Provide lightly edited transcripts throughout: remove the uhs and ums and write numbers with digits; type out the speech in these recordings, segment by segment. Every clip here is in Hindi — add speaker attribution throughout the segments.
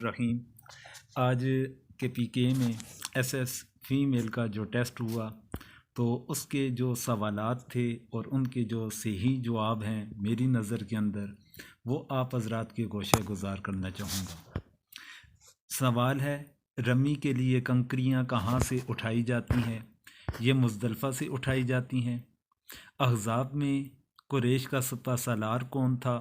Speaker 1: रहीम। आज के पीके में एसएस फीमेल का जो टेस्ट हुआ तो उसके जो सवालात थे और उनके जो सही जवाब हैं मेरी नज़र के अंदर वो आप हज़रात के गोशे गुजार करना चाहूँगा। सवाल है, रमी के लिए कंकरियाँ कहाँ से उठाई जाती हैं? ये मुज़दलिफ़ा से उठाई जाती हैं। अहज़ाब में कुरैश का सपा सालार कौन था?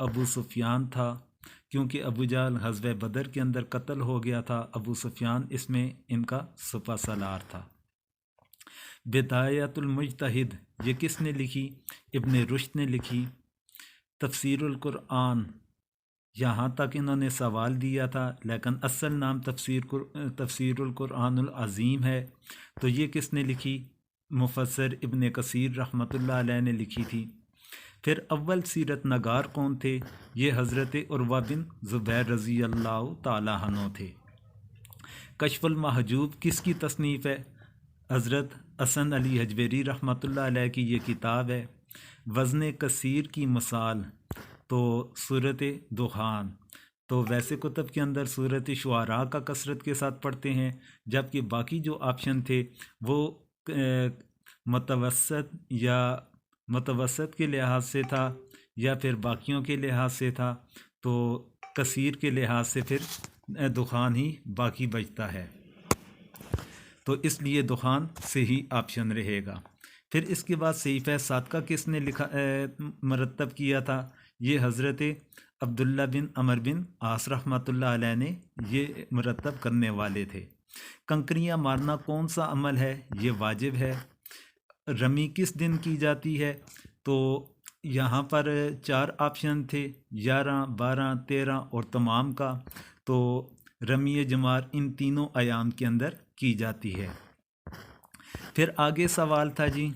Speaker 1: अबू सुफियान था, क्योंकि अबू जहल ग़ज़वे बदर के अंदर कत्ल हो गया था। अबू सुफियान इसमें इनका सपा सालार था। बिदायतुल मुज्तहिद ये किसने लिखी? इब्न रुश्द ने लिखी। तफसीरुल कुरआन यहाँ तक इन्होंने सवाल दिया था, लेकिन असल नाम तफसीरुल कुरआनुल अज़ीम है। तो ये किसने लिखी? मुफस्सिर इब्न कसीर रहमतुल्लाह अलैह ने लिखी थी। फिर अव्वल सीरत नगार कौन थे? ये हज़रत उर्वा बिन ज़ुबैर रज़ी अल्लाह ताला अन्हु थे। कश्फुल महजूब किसकी तसनीफ़ है? हज़रत हसन अली हजवेरी रहमतुल्लाह अलैह की ये किताब है। वज़न कसीर की मिसाल तो सूरत दुखान। तो वैसे कुतुब के अंदर सूरत शुआरा का कसरत के साथ पढ़ते हैं, जबकि बाकी जो ऑप्शन थे वो मतवसत या मतवसत के लिहाज से था या फिर बाकियों के लिहाज से था। तो कसीर के लिहाज से फिर दुखान ही बाकी बचता है, तो इसलिए दुखान सही ऑप्शन रहेगा। फिर इसके बाद सहीफ़ा सादका किसने लिखा मरतब किया था? ये हज़रत अब्दुल्ला बिन अमर बिन आस रहमतुल्लाह अलैह ने ये मरतब करने वाले थे। कंकरियाँ मारना कौन सा अमल है? ये वाजिब है। रमी किस दिन की जाती है? तो यहाँ पर 4 ऑप्शन थे, 11, 12, 13 और तमाम का। तो रमी जमार इन तीनों अयाम के अंदर की जाती है। फिर आगे सवाल था जी,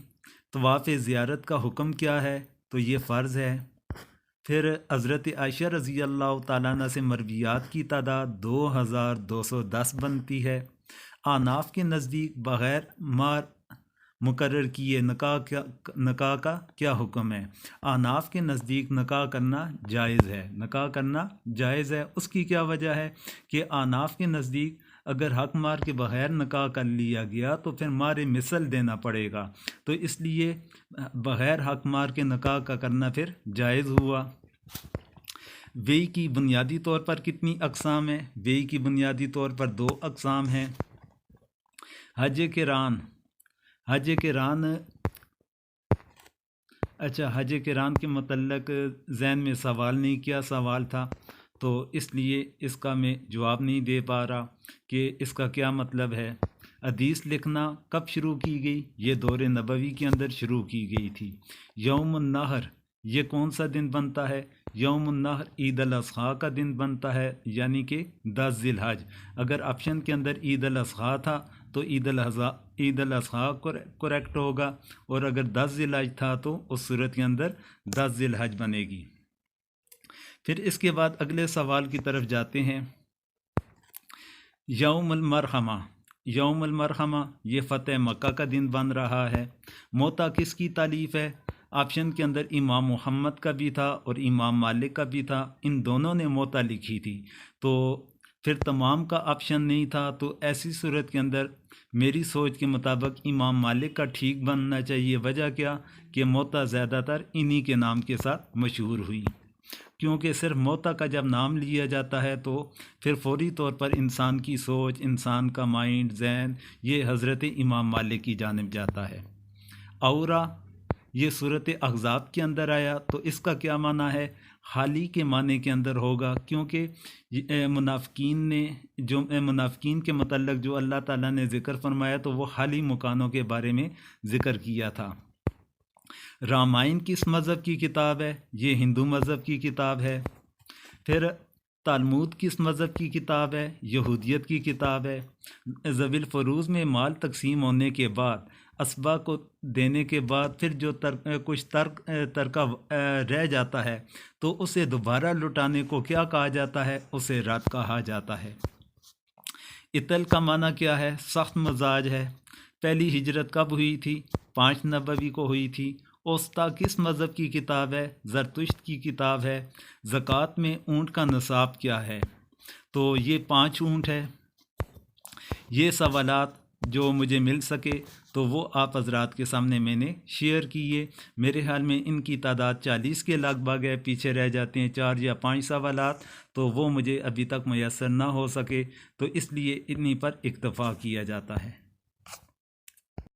Speaker 1: तवाफ़ ज़ियारत का हुक्म क्या है? तो ये फ़र्ज़ है। फिर हज़रत आयशा रज़ी अल्लाह ताला अन्हा से मरवियात की तादाद 2210 बनती है। आनाफ के नज़दीक बग़ैर मार मुकर्रर किए नकाह का क्या हुक्म है? आनाफ के नज़दीक नकाह करना जायज़ है। नकाह करना जायज़ है। उसकी क्या वजह है कि आनाफ के नज़दीक अगर हक मार के बग़ैर नकाह कर लिया गया तो फिर मार मिसल देना पड़ेगा, तो इसलिए बग़ैर हक मार के नकाह का करना फिर जायज़ हुआ। वेई की बुनियादी तौर पर कितनी अक़साम है? वेई की बुनियादी तौर पर 2 अक़साम हैं। हज किरान, हज किरान, अच्छा हज किरान के मतलब ज़हन में सवाल नहीं किया, सवाल था तो इसलिए इसका मैं जवाब नहीं दे पा रहा कि इसका क्या मतलब है। हदीस लिखना कब शुरू की गई? ये दौर नबवी के अंदर शुरू की गई थी। यौमुन नहर ये कौन सा दिन बनता है? यौमुन नहर ईद अल अज़हा का दिन बनता है, यानी कि 10 ज़िलहज। अगर ऑप्शन के अंदर ईद अल अज़हा था तो ईद अल अज़हा करेक्ट होगा, और अगर 10 ज़िलहज था तो उस सूरत के अंदर 10 ज़िलहज बनेगी। फिर इसके बाद अगले सवाल की तरफ जाते हैं। यौमुल मरहमा, यौमुल मरहमा ये फ़तेह मक्का का दिन बन रहा है। मोता किसकी तालीफ़ है? ऑप्शन के अंदर इमाम मोहम्मद का भी था और इमाम मालिक का भी था, इन दोनों ने मोता लिखी थी। तो फिर तमाम का ऑप्शन नहीं था, तो ऐसी सूरत के अंदर मेरी सोच के मुताबिक इमाम मालिक का ठीक बनना चाहिए। वजह क्या कि मोता ज़्यादातर इन्हीं के नाम के साथ मशहूर हुई, क्योंकि सिर्फ मोता का जब नाम लिया जाता है तो फिर फौरी तौर पर इंसान की सोच, इंसान का माइंड, जहन ये हज़रत इमाम मालिक की जानिब जाता है। औरा ये सूरत अहज़ाब के अंदर आया, तो इसका क्या माना है? हाली के माने के अंदर होगा, क्योंकि मुनाफ़िकीन ने जो मुनाफ़िकीन के मतलब जो अल्लाह ताला ने ज़िक्र फरमाया तो वो हाली मकानों के बारे में ज़िक्र किया था। रामायण किस मज़हब की किताब है? ये हिंदू मज़हब की किताब है। फिर तालमूद किस मज़हब की किताब है? यहूदियत की किताब है। ज़विल फ़रूज़ में माल तकसीम होने के बाद असबा को देने के बाद फिर जो कुछ तरका रह जाता है तो उसे दोबारा लुटाने को क्या कहा जाता है? उसे रद कहा जाता है। इतल का माना क्या है? सख्त मजाज है। पहली हिजरत कब हुई थी? 5 नबवी को हुई थी। ओस्ता किस मज़हब की किताब है? ज़रतुश्त की किताब है। ज़कात में ऊँट का नसाब क्या है? तो ये 5 ऊँट है। ये सवालात जो मुझे मिल सके तो वो आप हजरात के सामने मैंने शेयर किए। मेरे ख्याल में इनकी तादाद 40 के लगभग है, पीछे रह जाते हैं 4 या 5 सवालात, तो वो मुझे अभी तक मैसर ना हो सके, तो इसलिए इन्हीं पर इक्तफ़ा किया जाता है।